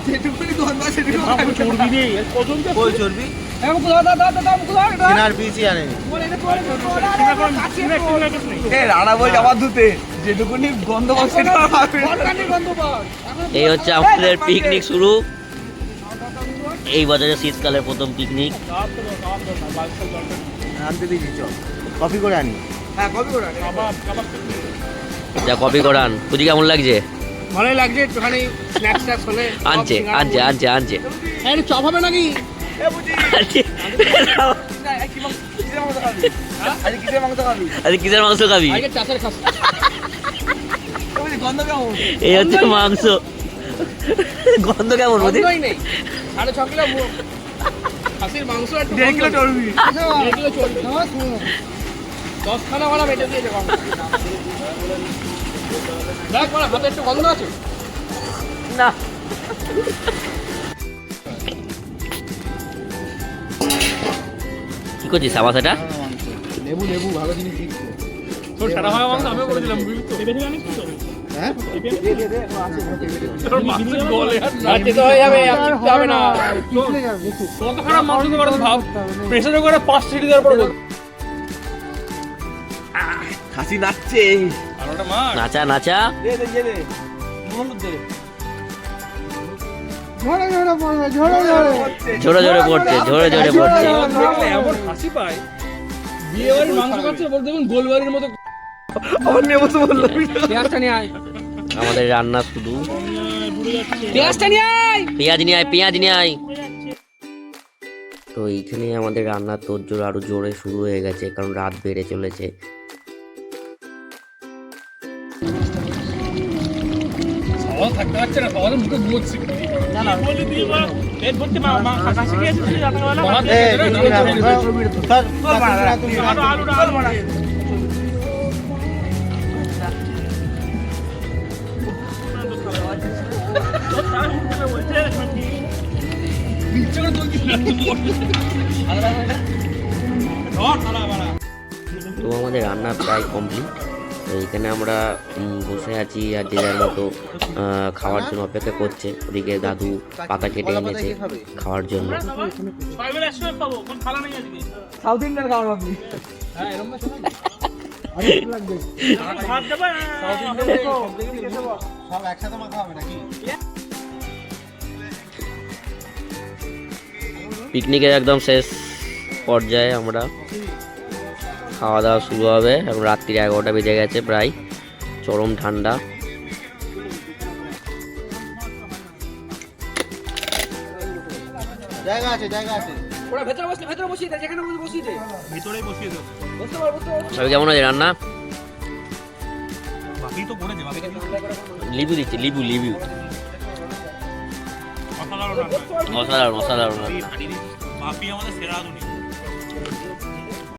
যেটুকুনি গন্ধ আছে সেটুকুনি চর্বি নেই পর্যন্ত কই চর্বি চিনার পিসি আনেনি রানা বল আবার ধুতে যেটুকুনি গন্ধ পাচ্ছে সেটা এই হচ্ছে আমাদের পিকনিক শুরু এই বাজারে শীতকালের প্রথম পিকনিক। আনতে দিয়েছি চল কফি করে আনি। হ্যাঁ কফি করে আনি। যা কপি করান বুঝি কেমন লাগছে? ভালোই লাগছে একটুখানি স্ন্যাক্স স্ন্যাক্স হলে আনছে আনছে আনছে আনছে হ্যাঁ একটু চপ হবে নাকি আরে কিসের মাংস খাবি? আগে চাষের খাস গন্ধ কেমন? এই হচ্ছে মাংস। গন্ধ কেমন বুঝি? গন্ধই নেই 6.5 কিলো খাসির মাংস একটু 1.5 কিলো চর্বি 1.5 কিলো চর্বি 10 খানা ভাড়া বেটে দিয়েছে কম দেখ বড় হাতে একটু গন্ধ আছে না কি করছিস আবার সেটা? লেবু লেবু ভালো জিনিস দিচ্ছে। তোর সাদা ভাঙা মাংস আমিও করে দিলাম বুঝলি তো পেঁপে জানিস তো হ্যাঁ দে দে দে তোর মাংস গলে আজকে তো হয়ে যাবে আর চিপতে হবে না কত খারাপ মাংস তো বড় ভাব প্রেসারে করে 5 সিটি দেওয়ার পর বল খাসি নাচছে আর ওটা মার নাচা নাচা দে দে দে হলুদ দে ঝরে ঝরে পড়ছে ঝরে ঝরে পড়ছে। দেখলে এমন হাসি পায় বিয়ে বাড়ির মাংস খাচ্ছে বলতে দেখুন গোলবাড়ির মতো আমার নেবো তো বললো পেঁয়াজটা নিয়ে আয় আমাদের রান্না শুধু পেঁয়াজটা নিয়ে আয় পেঁয়াজ নিয়ে আয় পেঁয়াজ নিয়ে আয়। তো এইখানে আমাদের রান্নার তোড়জোড় আরো জোরে শুরু হয়ে গেছে কারণ রাত বেড়ে চলেছে। খাওয়া থাকতে পারছে না খাওয়া মুখে ঘুমোচ্ছে না না বলে দিয়ে পেট ভর্তি মা খাসি খেয়েছিস রাতের বেলা আলু বাড়া তো আমাদের রান্না প্রায় কমপ্লিট। তো এখানে আমরা বসে আছি আর যে যার মতো খাওয়ার জন্য অপেক্ষা করছে। ওদিকে দাদু পাতা কেটে এনেছে খাওয়ার জন্য। সাউথ ইন্ডিয়ান খাবার আপনি হ্যাঁ এরকম সব একসাথে মাখা হবে নাকি? পিকনিকের একদম শেষ পর্যায়ে আমরা খাওয়া দাওয়া শুরু হবে। এখন রাত্রি 11টা বেজে গেছে প্রায়, চরম ঠান্ডা। জায়গা আছে জায়গা আছে ওরা ভেতরে বসিয়ে দে যেখানে বসিয়ে দে ভিতরেই বসিয়ে দে বসতে পারবো তো সবাই কেমন আছে রান্না? বাকি তো পড়েছে বাকি লিবু দিচ্ছি লিবু লিবু অসাধারণ অসাধারণ অসাধারণ। বাপি আমাদের সেরা দুনিয়া